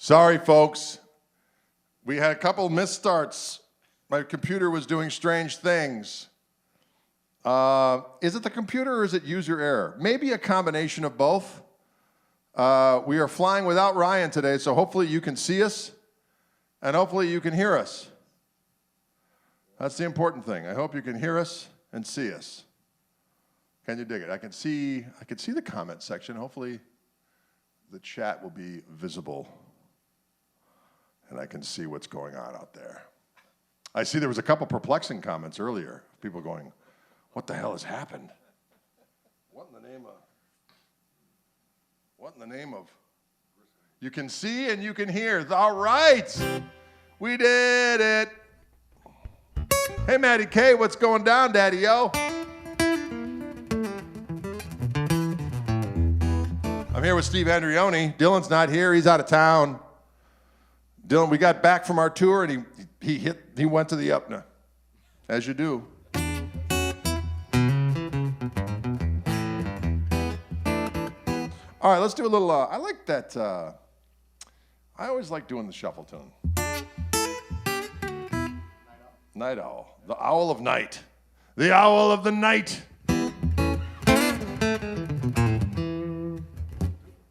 Sorry, folks. We had a couple misstarts. My computer was doing strange things. Is it the computer or is it user error? Maybe a combination of both. We are flying without Ryan today, so hopefully you can see us and hopefully you can hear us. That's the important thing. I hope you can hear us and see us. Can you dig it? I can see the comment section. Hopefully the chat will be visible and I can see what's going on out there. I see there was a couple perplexing comments earlier. People going, what the hell has happened? What in the name of? You can see and you can hear. All right. We did it. Hey, Matty K, what's going down, Daddy-O? I'm here with Steve Andreoni. Dylan's not here. He's out of town. Dylan, we got back from our tour, and he went to the UPNA, as you do. All right, let's do a little, I like that, I always like doing the shuffle tune. Night Owl, the owl of night. The owl of the night.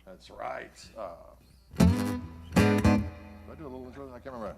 That's right. Do I do a little intro? I can't remember.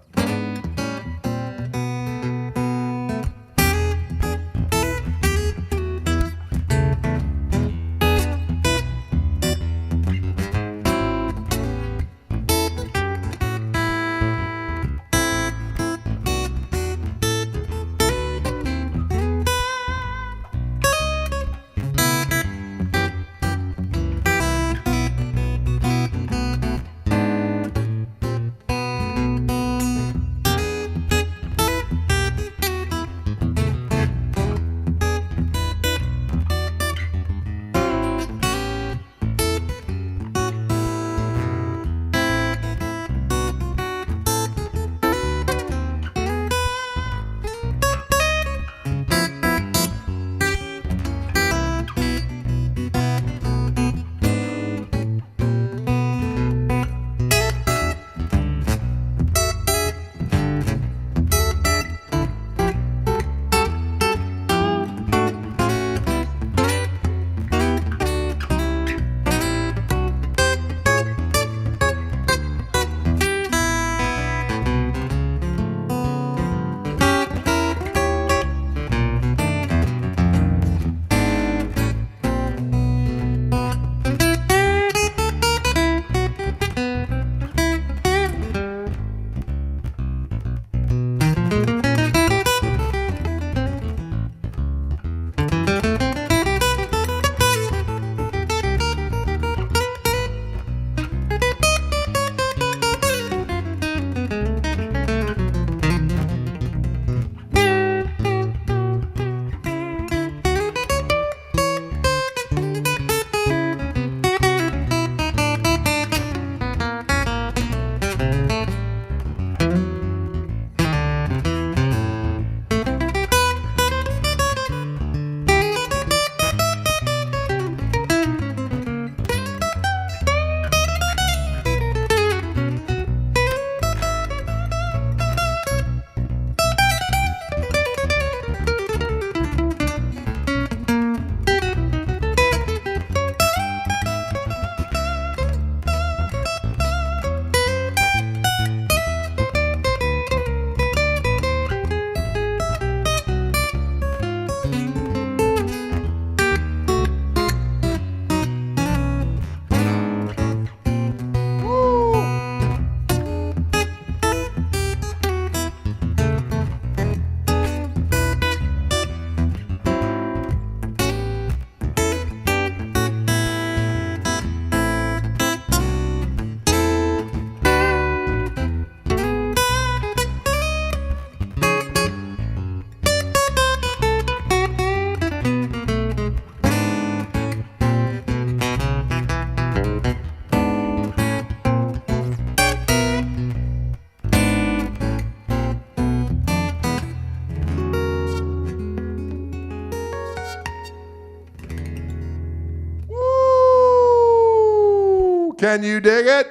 Can you dig it?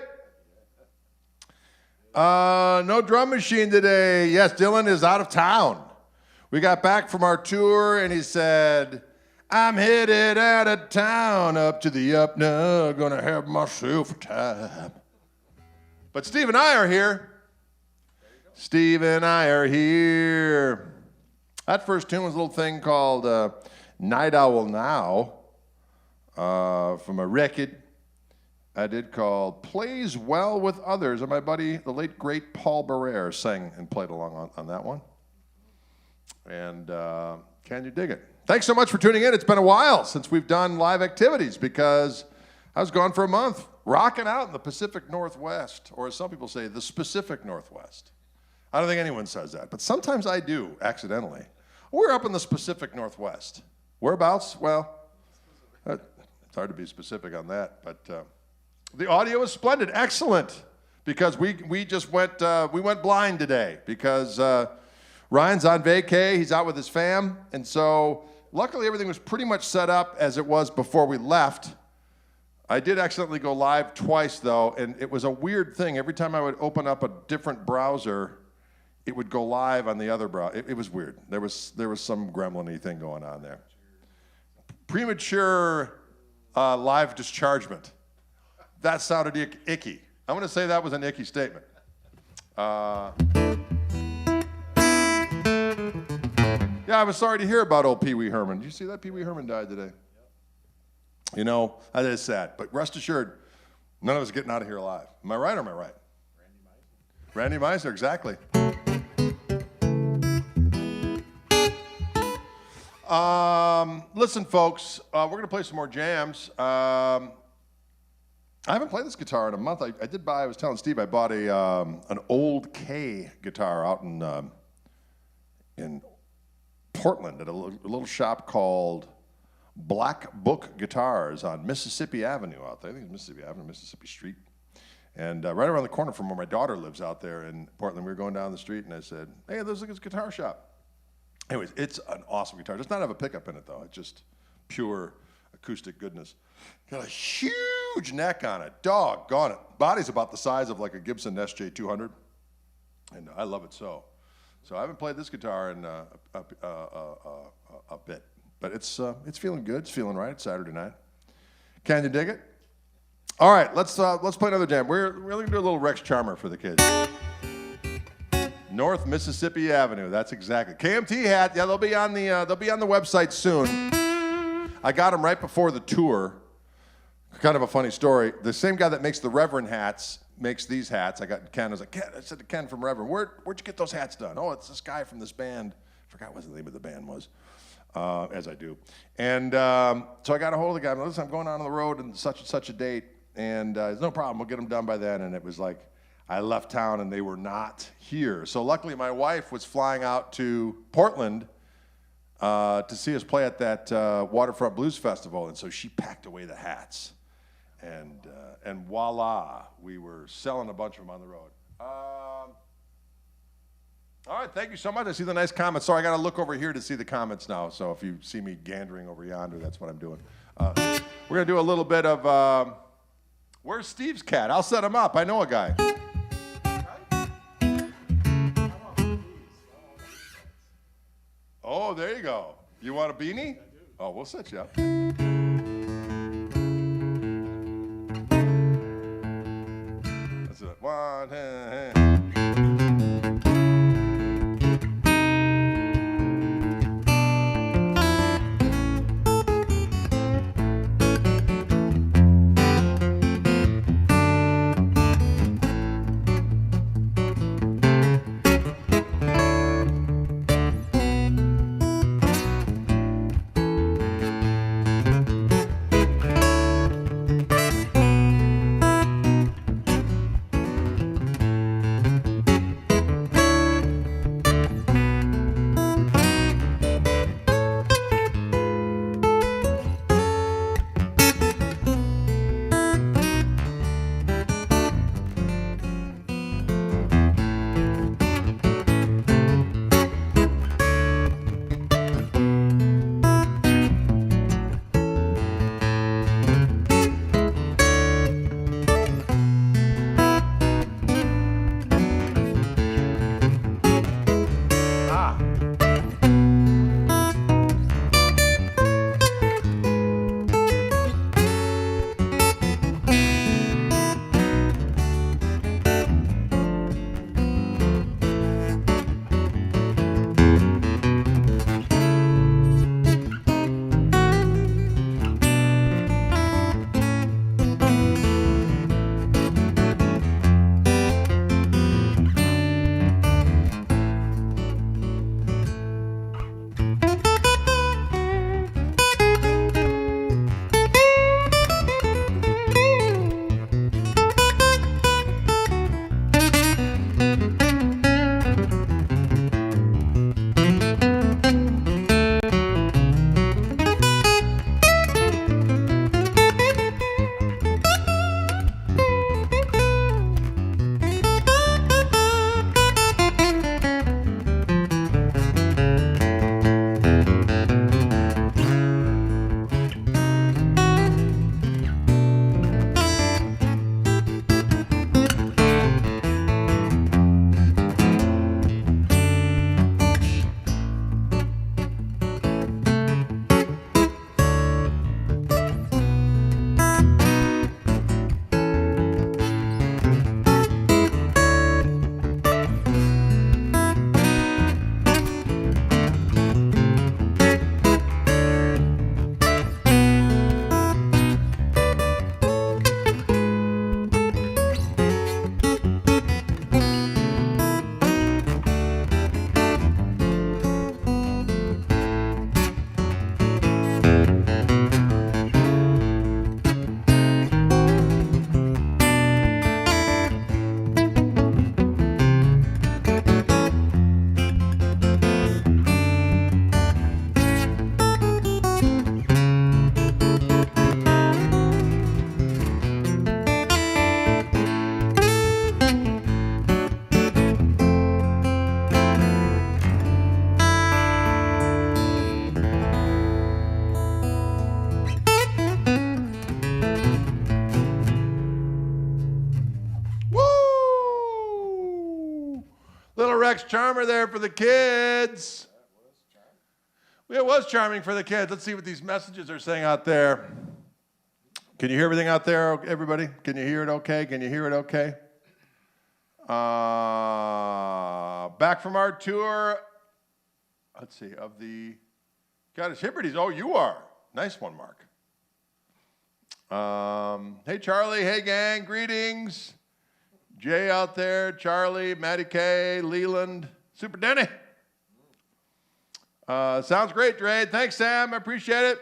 No drum machine today. Yes, Dylan is out of town. We got back from our tour, and he said, I'm headed out of town, up to the up now, gonna have myself a time. But Steve and I are here. Steve and I are here. That first tune was a little thing called Night Owl Now from a record I did called Plays Well with Others. And my buddy, the late, great Paul Barrere, sang and played along on that one. And can you dig it? Thanks so much for tuning in. It's been a while since we've done live activities because I was gone for a month, rocking out in the Pacific Northwest, or as some people say, the specific Northwest. I don't think anyone says that, but sometimes I do, accidentally. We're up in the specific Northwest. Whereabouts? Well, it's hard to be specific on that, but the audio is splendid, excellent, because we just went blind today because Ryan's on vacay, he's out with his fam, and so luckily everything was pretty much set up as it was before we left. I did accidentally go live twice though, and it was a weird thing. Every time I would open up a different browser, it would go live on the other browser. It was weird. There was some gremlin-y thing going on there. Premature live dischargement. That sounded icky. I'm going to say that was an icky statement. Yeah, I was sorry to hear about old Pee Wee Herman. Did you see that Pee Wee Herman died today? You know, that is sad. But rest assured, none of us are getting out of here alive. Am I right or am I right? Randy Meisner, exactly. Listen, folks, we're going to play some more jams. I haven't played this guitar in a month. I was telling Steve, I bought an old K guitar out in Portland at a little shop called Black Book Guitars on Mississippi Avenue out there. I think it's Mississippi Avenue, Mississippi Street. And right around the corner from where my daughter lives out there in Portland, we were going down the street, and I said, hey, there's this guitar shop. Anyways, it's an awesome guitar. It does not have a pickup in it, though. It's just pure acoustic goodness. Got a huge neck on it. Doggone it. Body's about the size of like a Gibson SJ200, and I love it so. So I haven't played this guitar in a bit, but it's feeling good. It's feeling right. It's Saturday night. Can you dig it? All right, let's play another jam. We're really gonna do a little Rex Charmer for the kids. North Mississippi Avenue. That's exactly. KMT hat. Yeah, they'll be on the website soon. I got them right before the tour. Kind of a funny story. The same guy that makes the Reverend hats makes these hats. I got Ken. I was like, Ken, I said to Ken from Reverend, where'd you get those hats done? Oh, it's this guy from this band. I forgot what the name of the band was, as I do. And so I got a hold of the guy. Listen, I'm going on the road and such a date, and there's no problem. We'll get them done by then. And it was like, I left town and they were not here. So luckily my wife was flying out to Portland to see us play at that Waterfront Blues Festival, and so she packed away the hats. And voila, we were selling a bunch of them on the road. All right, thank you so much. I see the nice comments. Sorry, I got to look over here to see the comments now. So if you see me gandering over yonder, that's what I'm doing. We're going to do a little bit of, where's Steve's cat? I'll set him up. I know a guy. Oh, there you go. You want a beanie? Oh, we'll set you up. That's it. One, hey. Rex Charmer there for the kids. It was charming for the kids. Let's see what these messages are saying out there. Can you hear everything out there, everybody? Can you hear it okay? Can you hear it okay? Back from our tour, let's see, of the Cottage Hippities. Oh, you are. Nice one, Mark. Hey, Charlie. Hey, gang. Greetings. Jay out there, Charlie, Matty K, Leland, Super Denny. Sounds great, Dre. Thanks, Sam. I appreciate it.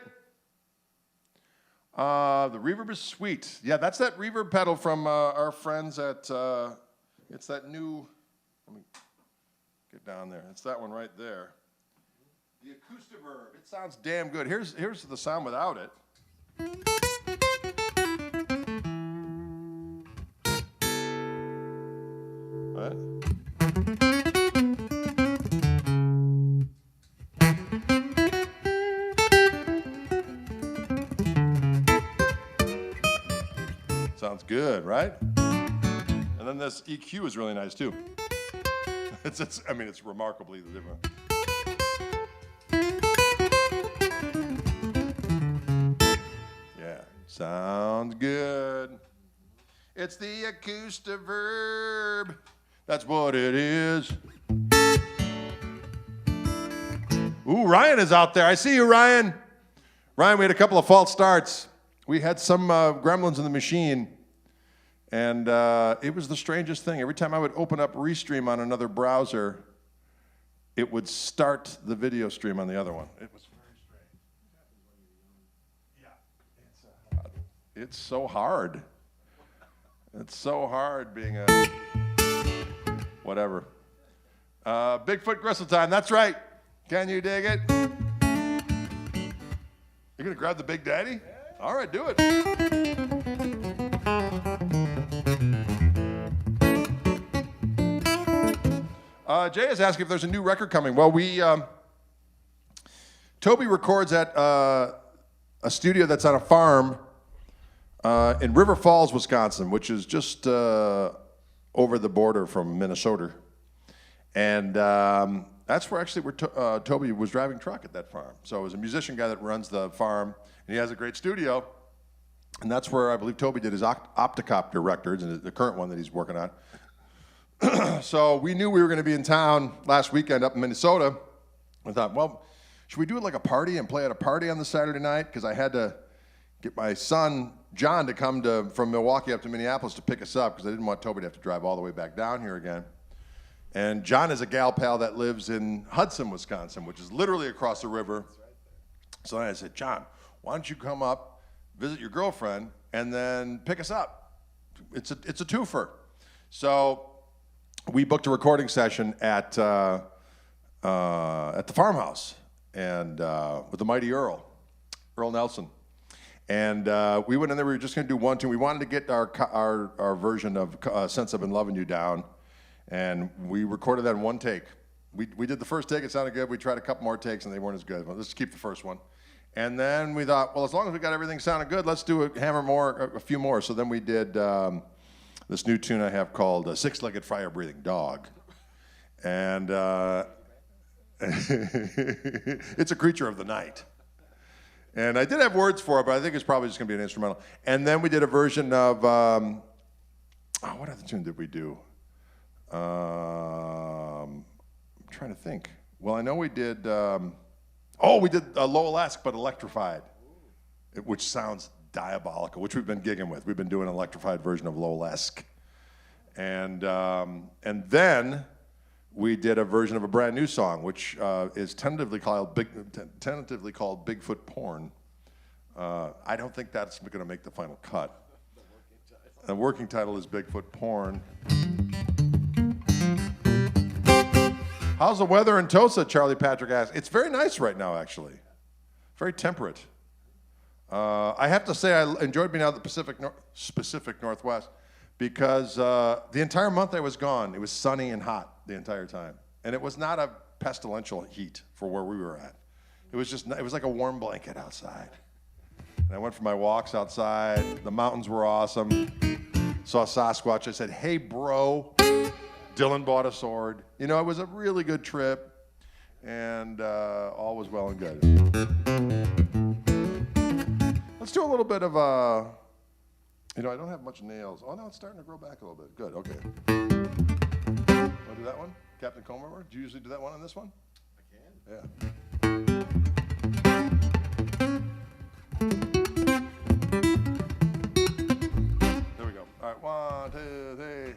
The reverb is sweet. Yeah, that's that reverb pedal from our friends at, it's that new, let me get down there. It's that one right there. The Acoustiverb. It sounds damn good. Here's the sound without it. What? Sounds good, right? And then this EQ is really nice too. I mean, it's remarkably different. Yeah, sounds good. It's the Acoustiverb. That's what it is. Ooh, Ryan is out there. I see you, Ryan. Ryan, we had a couple of false starts. We had some gremlins in the machine, and it was the strangest thing. Every time I would open up Restream on another browser, it would start the video stream on the other one. It was very strange. Yeah, it's so hard. It's so hard being a whatever. Bigfoot Gristletime, that's right. Can you dig it? You're gonna grab the Big Daddy? Yeah. All right, do it. Jay is asking if there's a new record coming. Well, Toby records at a studio that's on a farm in River Falls, Wisconsin, which is just over the border from Minnesota. And that's where Toby was driving truck at that farm. So it was a musician guy that runs the farm, and he has a great studio. And that's where I believe Toby did his Opticopter records, and the current one that he's working on. So we knew we were going to be in town last weekend up in Minnesota. I thought, well, should we do it like a party and play at a party on the Saturday night? Because I had to get my son, John, to come from Milwaukee up to Minneapolis to pick us up, because I didn't want Toby to have to drive all the way back down here again. And John is a gal pal that lives in Hudson, Wisconsin, which is literally across the river. So I said, John, why don't you come up, visit your girlfriend, and then pick us up? It's a twofer. So we booked a recording session at the farmhouse, and with the mighty Earl Nelson. And we went in there. We were just going to do one tune. We wanted to get our version of "Since I've Been Loving You" down, and we recorded that in one take. We did the first take. It sounded good. We tried a couple more takes, and they weren't as good. Well, let's keep the first one. And then we thought, well, as long as we got everything sounded good, let's do a few more. So then we did this new tune I have called "Six-Legged Fire-Breathing Dog," and it's a creature of the night. And I did have words for it, but I think it's probably just going to be an instrumental. And then we did a version of, what other tune did we do? I'm trying to think. Well, I know we did, we did Lowell-esque, but electrified, which sounds diabolical, which we've been gigging with. We've been doing an electrified version of Lowell-esque. And then we did a version of a brand new song, which is tentatively called Bigfoot Porn. I don't think that's going to make the final cut. The working title is Bigfoot Porn. How's the weather in Tulsa? Charlie Patrick asked. It's very nice right now, actually. Very temperate. I have to say I enjoyed being out of the Pacific Northwest, because the entire month I was gone, it was sunny and hot the entire time. And it was not a pestilential heat for where we were at. It was like a warm blanket outside. And I went for my walks outside. The mountains were awesome. Saw Sasquatch. I said, hey, bro, Dylan bought a sword. You know, it was a really good trip, and all was well and good. Let's do a little bit of, you know, I don't have much nails. Oh, no, it's starting to grow back a little bit. Good, okay. Want to do that one? Captain Comer? Do you usually do that one on this one? I can. Yeah. There we go. All right, 1, 2, 3.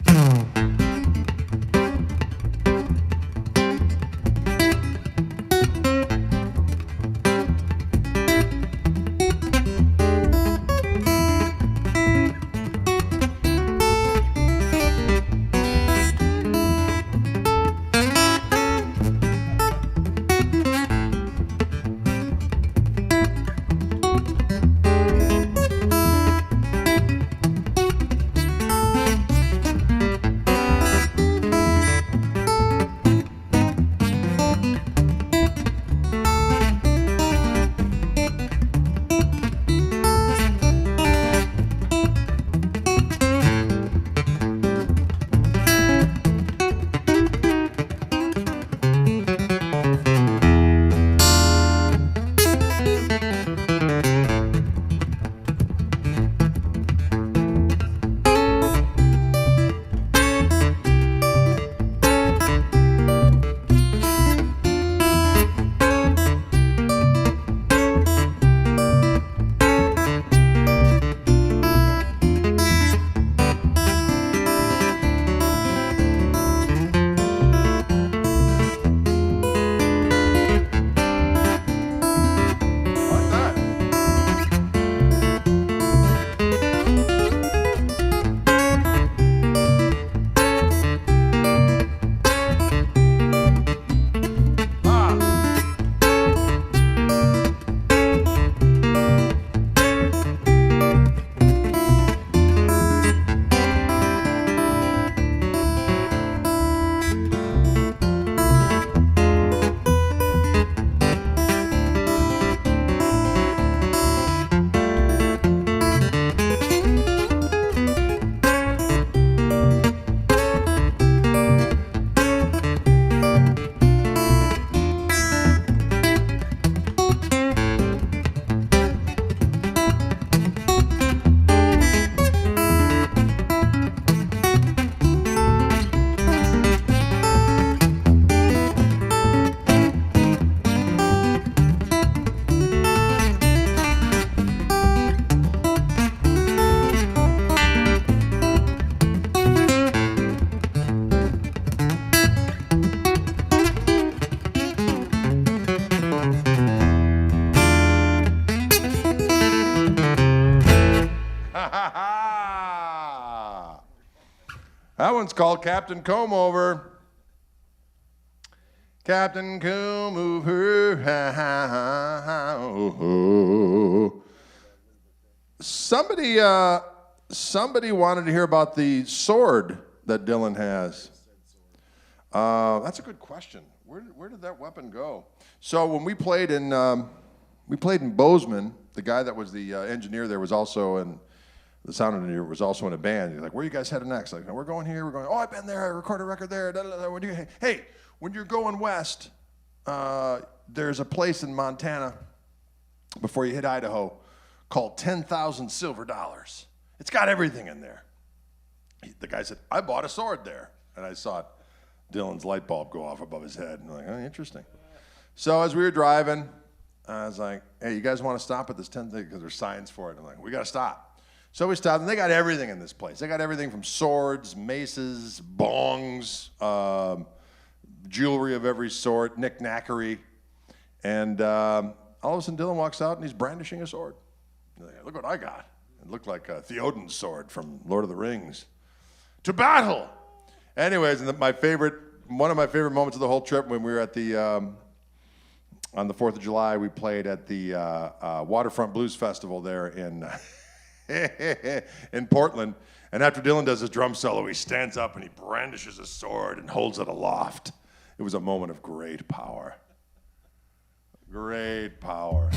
That one's called Captain Comb Over. Captain Comb Over. Somebody wanted to hear about the sword that Dylan has. That's a good question. Where did that weapon go? So when we played in Bozeman, the guy that was the engineer there was also in. The sound engineer was also in a band. He's like, where are you guys headed next? Like, we're going here, we're going, oh, I've been there, I recorded a record there. Da, da, da. Hey, when you're going west, there's a place in Montana before you hit Idaho called 10,000 Silver Dollars. It's got everything in there. The guy said, I bought a sword there. And I saw Dylan's light bulb go off above his head. And I'm like, oh, interesting. So as we were driving, I was like, hey, you guys want to stop at this 10th thing? Because there's signs for it. I'm like, we got to stop. So we stopped, and they got everything in this place. They got everything from swords, maces, bongs, jewelry of every sort, knick-knackery. And all of a sudden, Dylan walks out, and he's brandishing a sword. Like, look what I got. It looked like Theoden's sword from Lord of the Rings. To battle! Anyways, and one of my favorite moments of the whole trip when we were at the, on the 4th of July, we played at the Waterfront Blues Festival there in... in Portland, and after Dylan does his drum solo, he stands up and he brandishes a sword and holds it aloft. It was a moment of great power. Great power.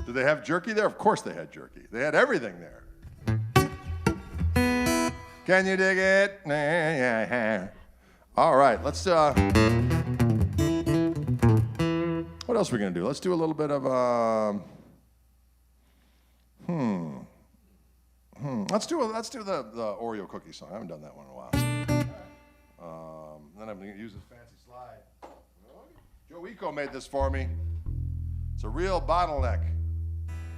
Do they have jerky there? Of course they had jerky. They had everything there. Can you dig it? All right, let's, what else are we gonna do? Let's do a little bit of, Let's do the Oreo cookie song. I haven't done that one in a while. Then I'm gonna use this fancy slide. Joe Eco made this for me. It's a real bottleneck,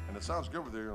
and it sounds good with you.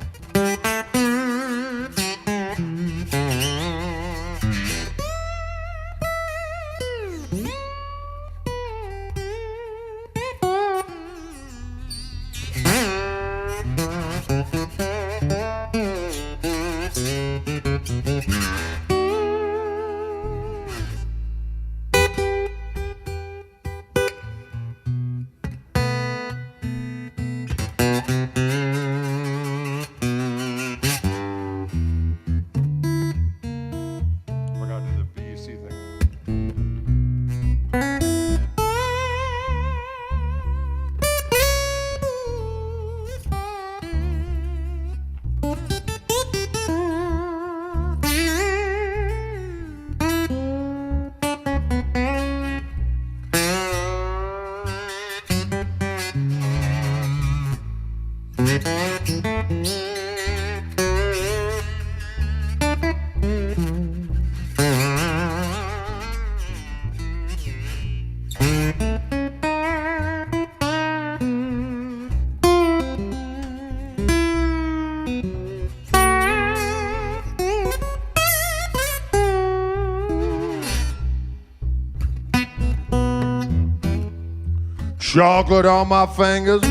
Chocolate on my fingers,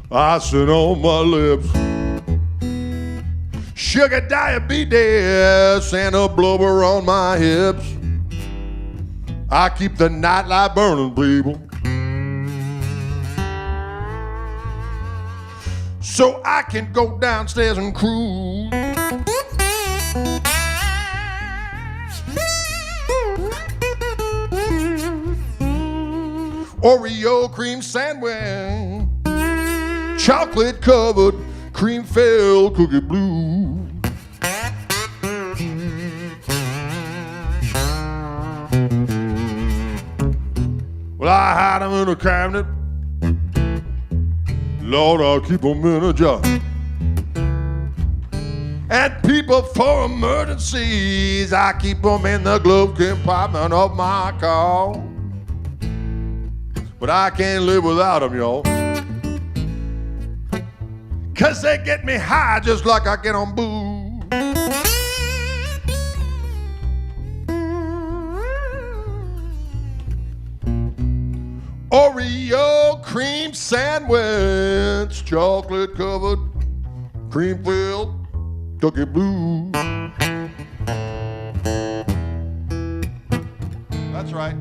icing on my lips, sugar diabetes and a blubber on my hips. I keep the nightlight burning, people, so I can go downstairs and cruise. Oreo cream sandwich, chocolate covered, cream filled cookie blue. Well, I hide them in a cabinet, Lord, I'll keep them in a jar. And people for emergencies, I keep them in the glove compartment of my car. But I can't live without them, y'all, 'cause they get me high just like I get on booze. Oreo cream sandwich, chocolate covered, cream filled, cookie blue. That's right.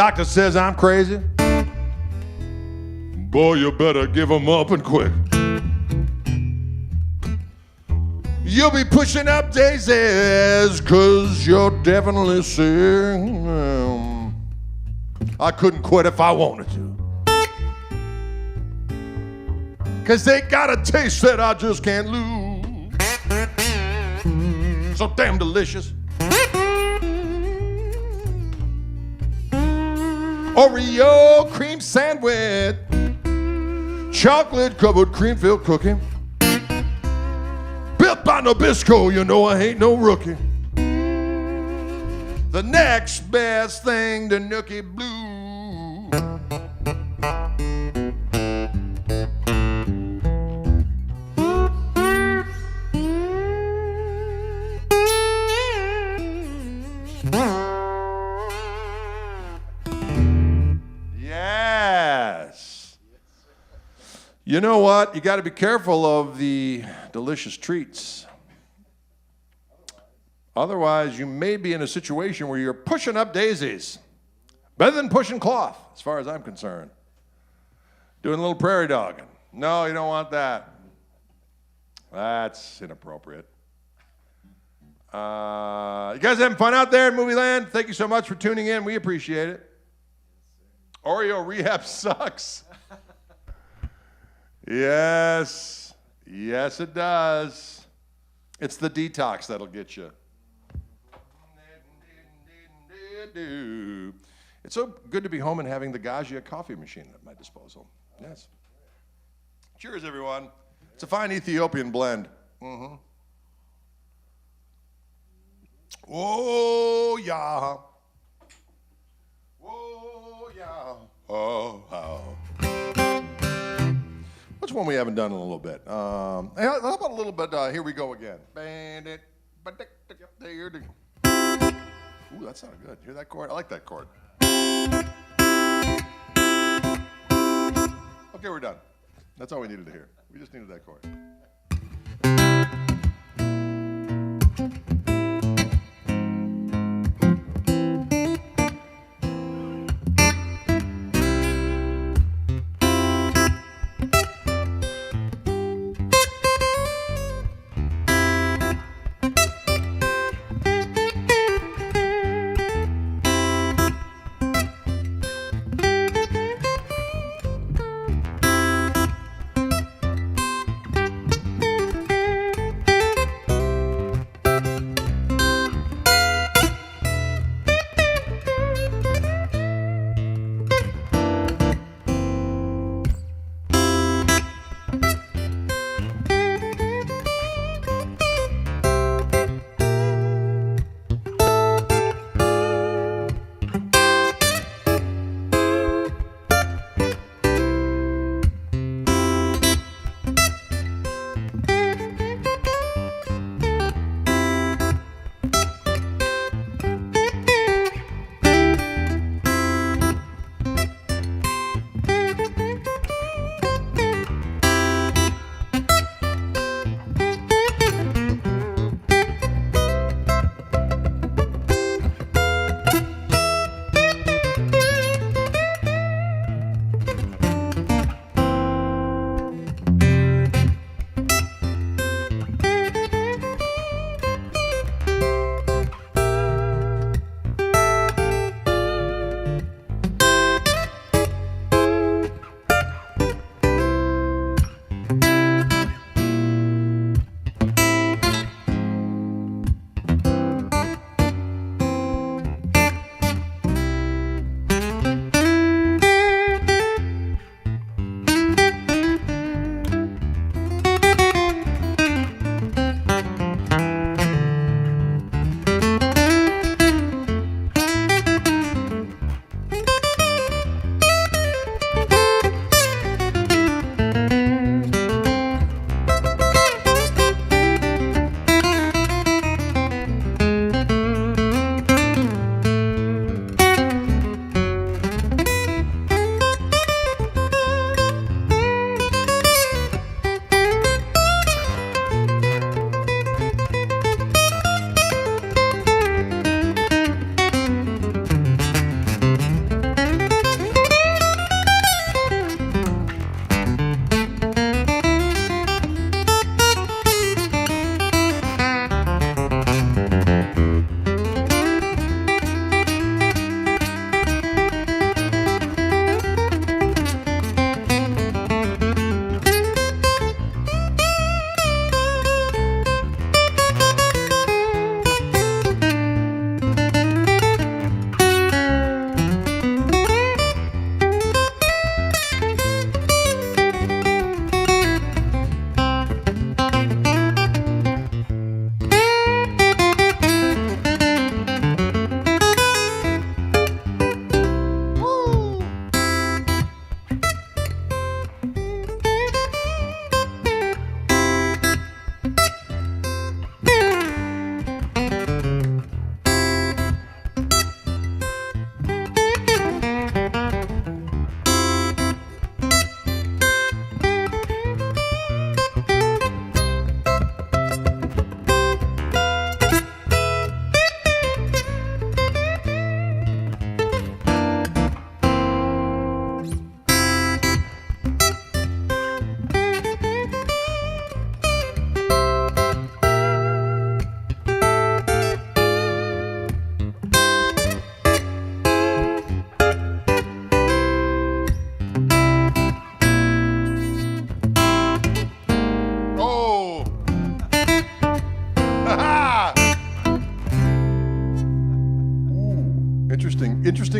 doctor says I'm crazy, boy, you better give him up and quick. You'll be pushing up daisies, 'cause you're definitely sick. I couldn't quit if I wanted to, 'cause they got a taste that I just can't lose. So damn delicious. Oreo cream sandwich, chocolate covered cream filled cookie, built by Nabisco, you know I ain't no rookie. The next best thing to Nookie Blue. You know what? You got to be careful of the delicious treats. Otherwise, you may be in a situation where you're pushing up daisies. Better than pushing cloth, as far as I'm concerned. Doing a little prairie dogging. No, you don't want that. That's inappropriate. You guys having fun out there in Movie Land? Thank you so much for tuning in. We appreciate it. Oreo rehab sucks. Yes, yes it does. It's the detox that'll get you. It's so good to be home and having the Gaggia coffee machine at my disposal. Yes. Cheers, everyone. It's a fine Ethiopian blend. Mm-hmm. Oh, yeah. Oh, yeah. Oh, oh. What's one we haven't done in a little bit? How about a little bit, Here We Go Again. Bandit. Ooh, that sounded good. Hear that chord? I like that chord. Okay, we're done. That's all we needed to hear. We just needed that chord.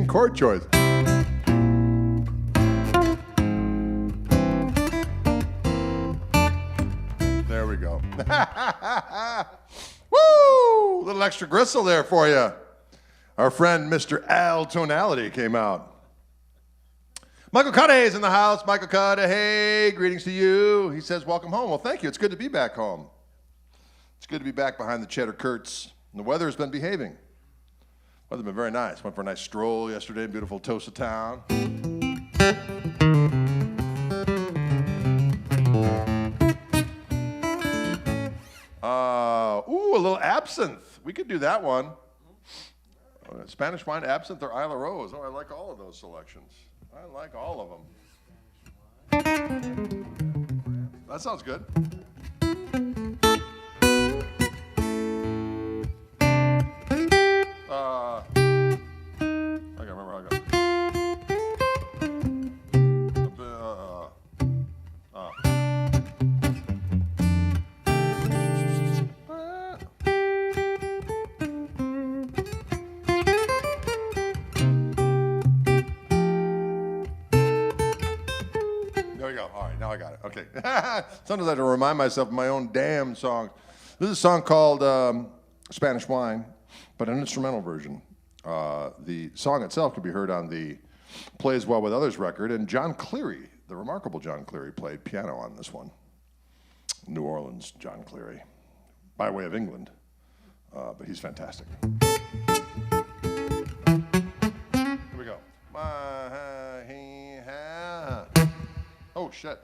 chord choice. There we go. Woo! Little extra gristle there for you. Our friend Mr. Al Tonality came out. Michael Cudahy is in the house. Michael Cudahy, greetings to you. He says, welcome home. Well, thank you. It's good to be back home. It's good to be back behind the cheddar curts. And the weather has been behaving. Weather's been very nice. Went for a nice stroll yesterday in beautiful Tosa Town. Ooh, a little absinthe. We could do that one. Spanish wine, absinthe, or Isla Rose. Oh, I like all of those selections. I like all of them. That sounds good. I gotta remember how I got. There we go. All right, now I got it. Okay. Sometimes I have to remind myself of my own damn songs. This is a song called Spanish Wine, but an instrumental version. The song itself can be heard on the Plays Well With Others record, and John Cleary, the remarkable John Cleary, played piano on this one. New Orleans, John Cleary, by way of England, but he's fantastic. Here we go. Oh, shit.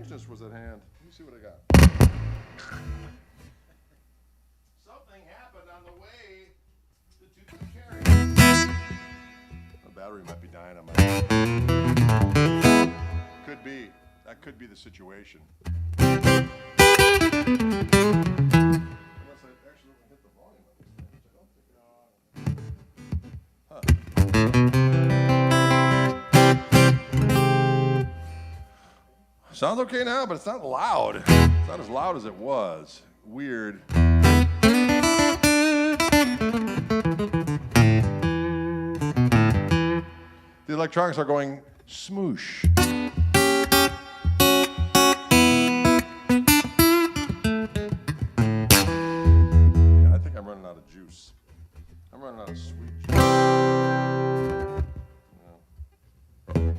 strangeness was at hand. Let me see what I got. Something happened on the way to carry. The battery might be dying on my head. Could be. That could be the situation. Unless I actually hit the volume of this thing, which I don't think it is. Sounds okay now, but it's not loud. It's not as loud as it was. Weird. The electronics are going smoosh. Yeah, I think I'm running out of juice. I'm running out of sweet juice. I think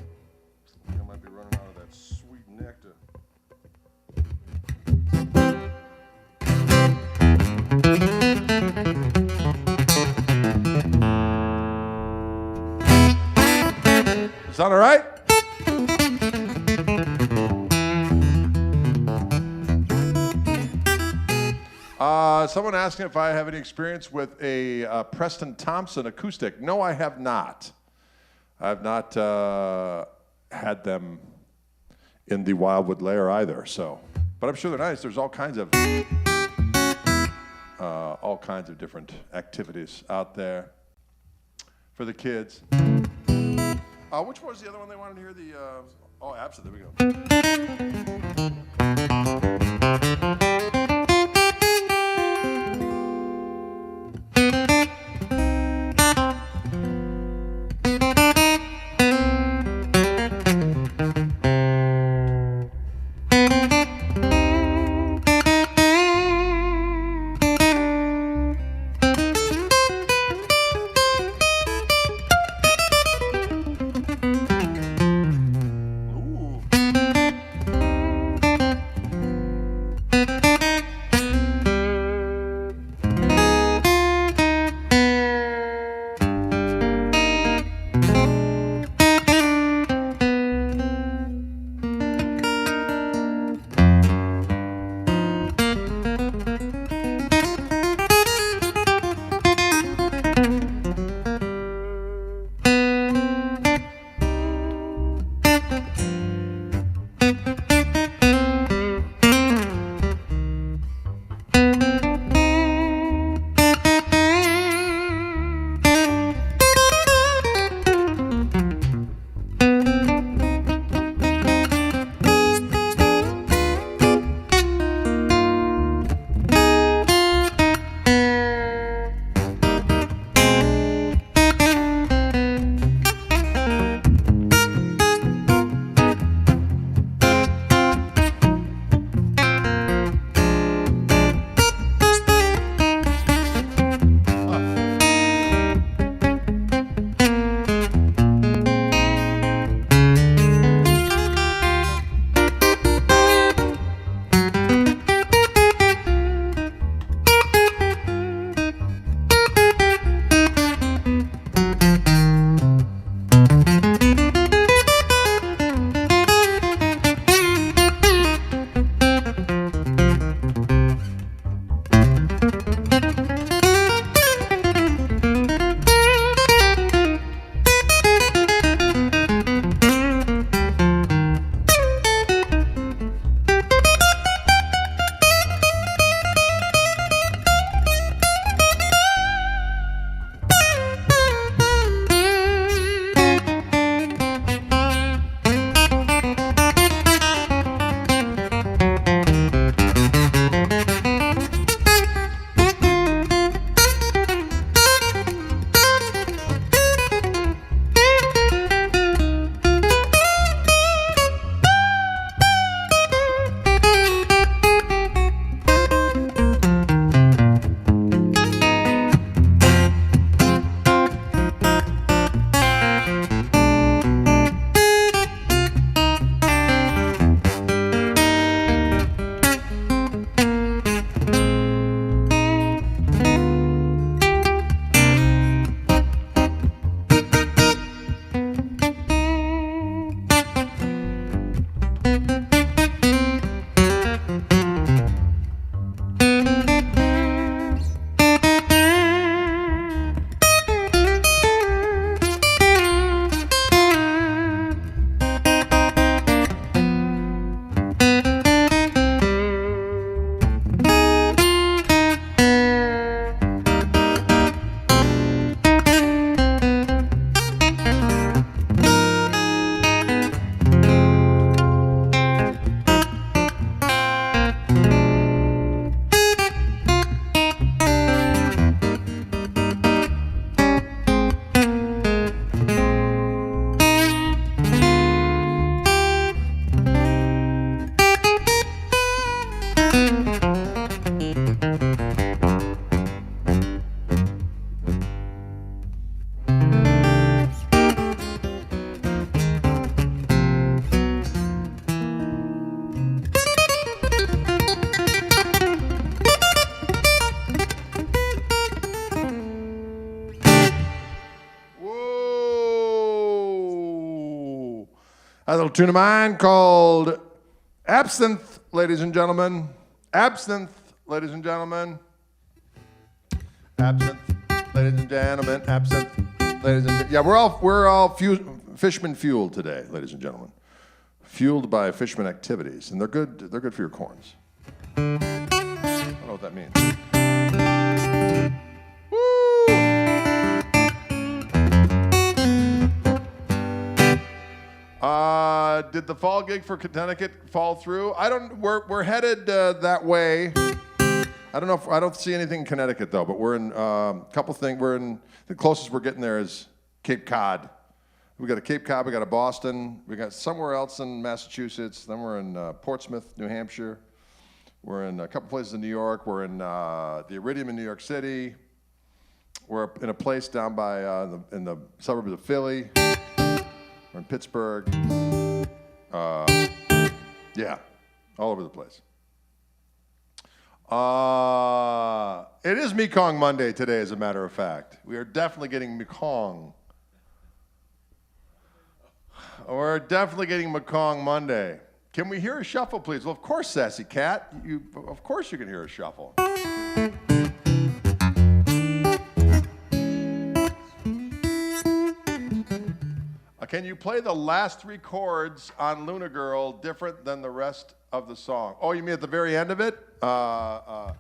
I might be running out of that sweet nectar. Sound all right? Someone asking if I have any experience with a Preston Thompson acoustic. No, I have not. I've not had them in the Wildwood Lair either. So, but I'm sure they're nice. There's all kinds of different activities out there for the kids. Which was the other one they wanted to hear? The oh, absolutely. There we go. A little tune of mine called Absinthe, ladies and gentlemen. Absinthe, ladies and gentlemen. Absinthe, ladies and gentlemen. Absinthe, ladies and gentlemen. Yeah, we're all Fishman fueled today, ladies and gentlemen. Fueled by Fishman activities, and they're good for your corns. I don't know what that means. Did the fall gig for Connecticut fall through? We're headed that way. I don't see anything in Connecticut though, but we're in a couple things. The closest we're getting there is Cape Cod. We got a Cape Cod, we got a Boston, we got somewhere else in Massachusetts. Then we're in Portsmouth, New Hampshire. We're in a couple places in New York. We're in the Iridium in New York City. We're in a place down by in the suburbs of Philly. We're in Pittsburgh. Yeah, all over the place. It is Mekong Monday today, as a matter of fact. We are definitely getting Mekong. We're definitely getting Mekong Monday. Can we hear a shuffle, please? Well, of course, Sassy Cat. Of course you can hear a shuffle. Can you play the last three chords on Luna Girl different than the rest of the song? Oh, you mean at the very end of it? So.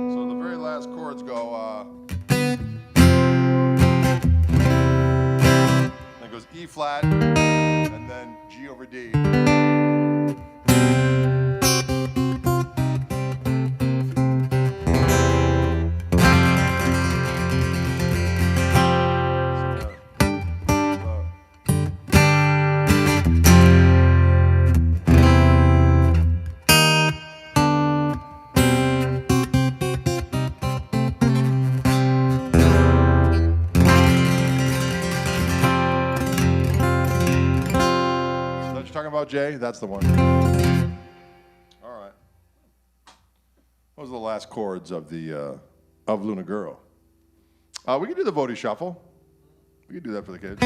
So the very last chords go. Then it goes E flat. And then G over D. About Jay, that's the one. All right. Those are the last chords of the of Luna Girl. We can do the Voti Shuffle. We can do that for the kids.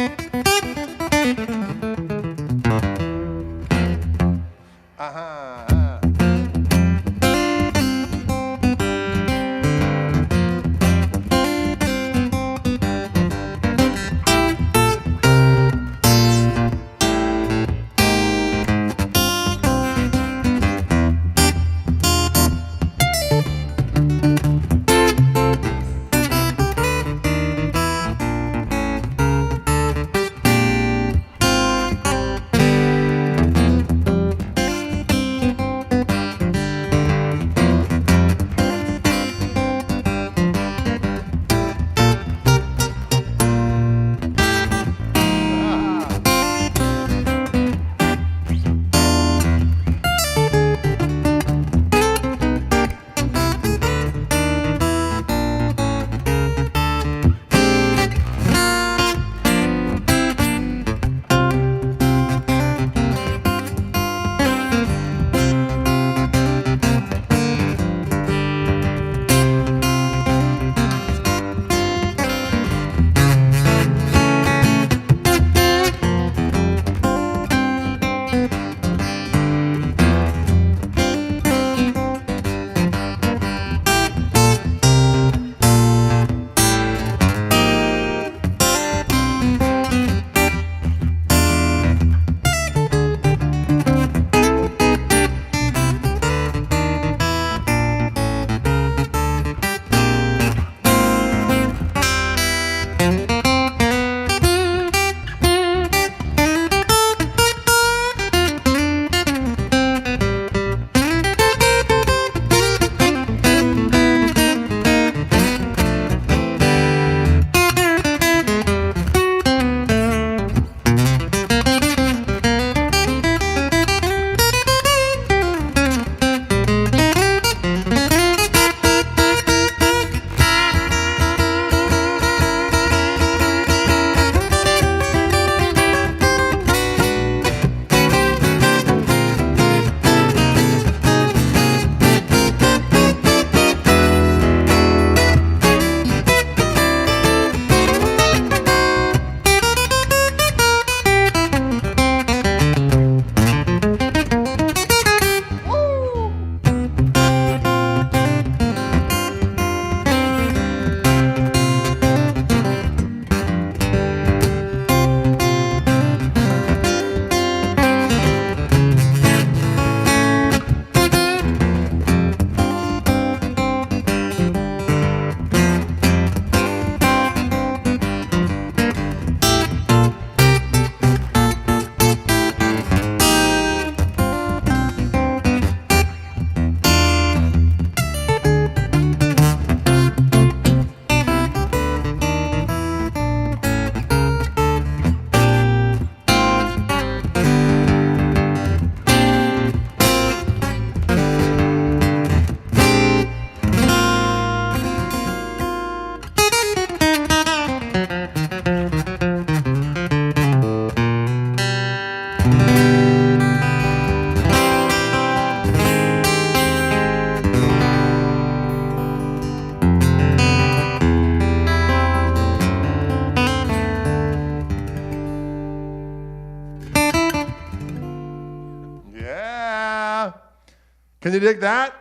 Can you dig that?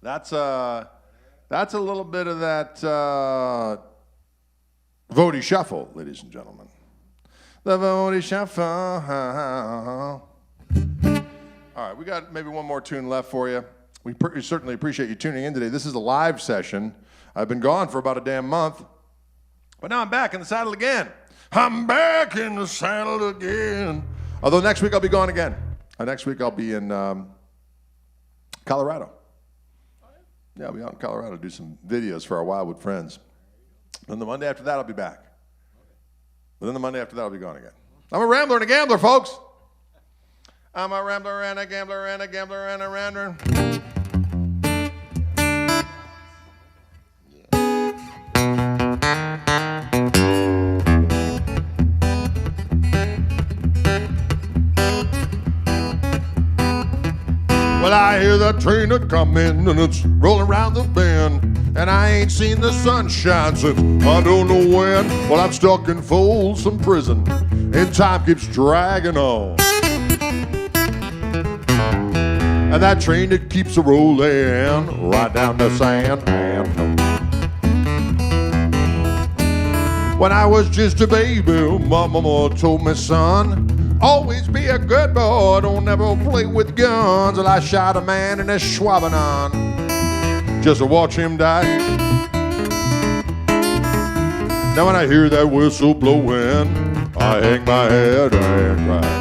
That's a little bit of that Vody Shuffle, ladies and gentlemen. The Vody Shuffle. All right, we got maybe one more tune left for you. We certainly appreciate you tuning in today. This is a live session. I've been gone for about a damn month, but now I'm back in the saddle again. I'm back in the saddle again. Although next week I'll be gone again. Next week I'll be in Colorado. Yeah, I'll be out in Colorado to do some videos for our Wildwood friends. And the Monday after that I'll be back. But then the Monday after that I'll be gone again. I'm a rambler and a gambler, folks. I'm a rambler and a gambler and a gambler and a rambler. Well, I hear that train a-comin' and it's rolling around the bend, and I ain't seen the sunshine since I don't know when. Well, I'm stuck in Folsom Prison and time keeps dragging on, and that train that keeps a-rolling right down the San Antonio. When I was just a baby, my mama told me, son, always be a good boy, don't ever play with guns. Well, I shot a man in a Schwabenon just to watch him die. Now when I hear that whistle blowing, I hang my head and cry.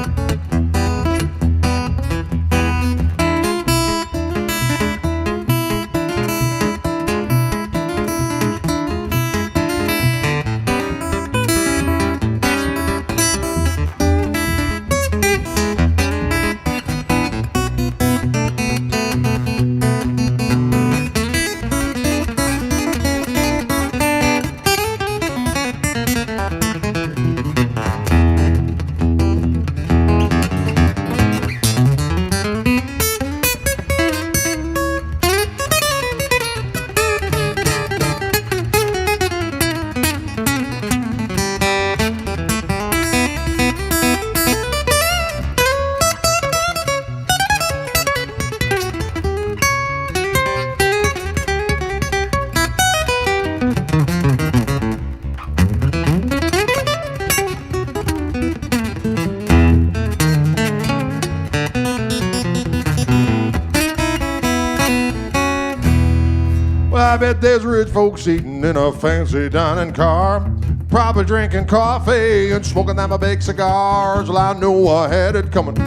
I bet there's rich folks eating in a fancy dining car, probably drinking coffee and smoking them big cigars. Well, I know I had it coming,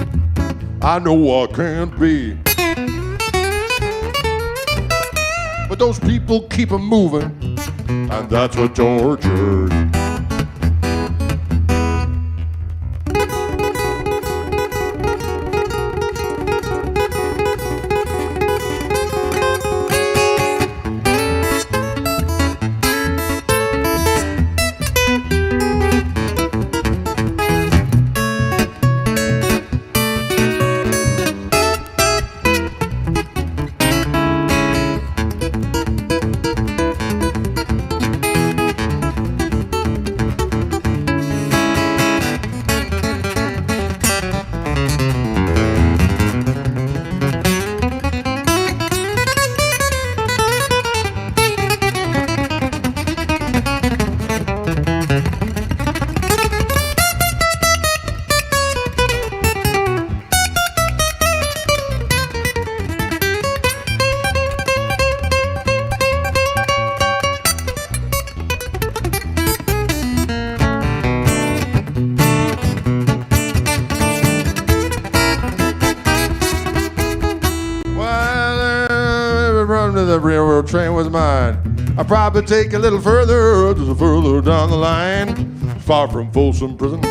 I know I can't be, but those people keep on moving, and that's what tortures. The railroad train was mine. I'd probably take a little further, just further down the line, far from Folsom Prison.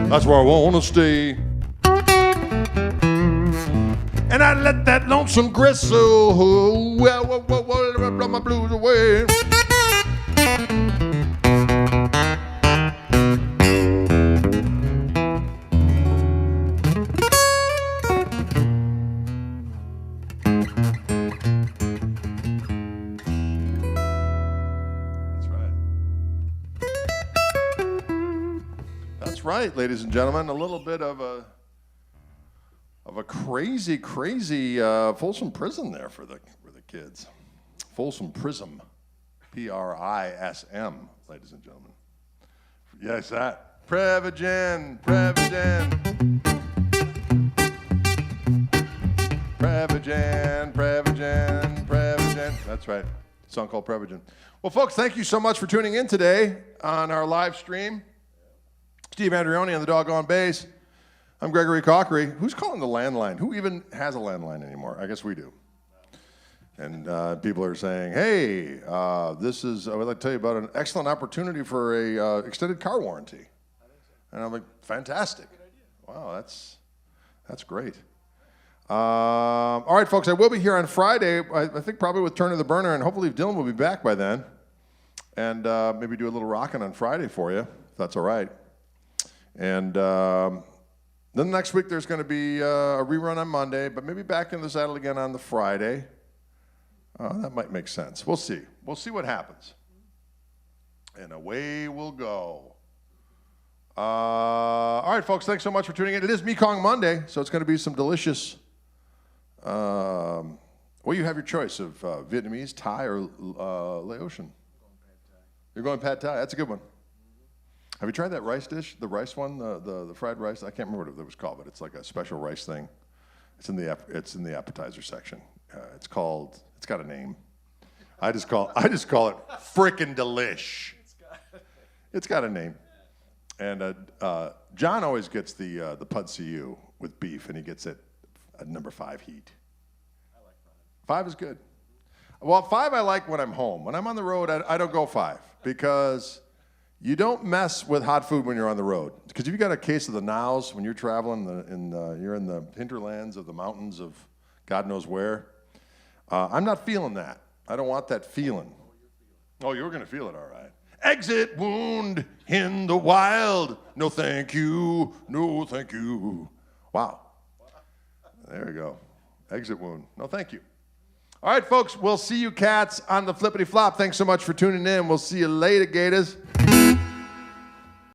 That's where I want to stay. And I'd let that lonesome gristle blow my blues away. Right, ladies and gentlemen, a little bit of a of a crazy, crazy Folsom Prison there for the kids. Folsom Prism, Prism, ladies and gentlemen. Yes, that. Prevagen. That's right. Song called Prevagen. Well, folks, thank you so much for tuning in today on our live stream. Steve Andreoni on the doggone bass. I'm Gregory Cockery. Who's calling the landline? Who even has a landline anymore? I guess we do. And people are saying, hey, I would like to tell you about an excellent opportunity for a extended car warranty. And I'm like, fantastic. Wow, that's great. All right, folks, I will be here on Friday, I think probably with Turn of the Burner, and hopefully Dylan will be back by then. And maybe do a little rocking on Friday for you, if that's all right. And then next week there's going to be a rerun on Monday, but maybe back in the saddle again on the Friday. That might make sense. We'll see. We'll see what happens. And away we'll go. All right, folks, thanks so much for tuning in. It is Mekong Monday, so it's going to be some delicious, well, you have your choice of Vietnamese, Thai, or Laotian. You're going pad Thai. That's a good one. Have you tried that rice dish, the rice one, the fried rice? I can't remember what it was called, but it's like a special rice thing. It's in the appetizer section. It's got a name. I just call it frickin' delish. It's got a name. And John always gets the pud see with beef, and he gets it at number 5 heat. I like 5. 5 is good. Well, 5 I like when I'm home. When I'm on the road, I don't go 5 because you don't mess with hot food when you're on the road. Because if you got a case of the nows when you're traveling, you're in the hinterlands of the mountains of God knows where. I'm not feeling that. I don't want that feeling. Oh, you're going to feel it, all right. Exit wound in the wild. No, thank you. No, thank you. Wow. There we go. Exit wound. No, thank you. All right, folks, we'll see you cats on the flippity flop. Thanks so much for tuning in. We'll see you later, Gators.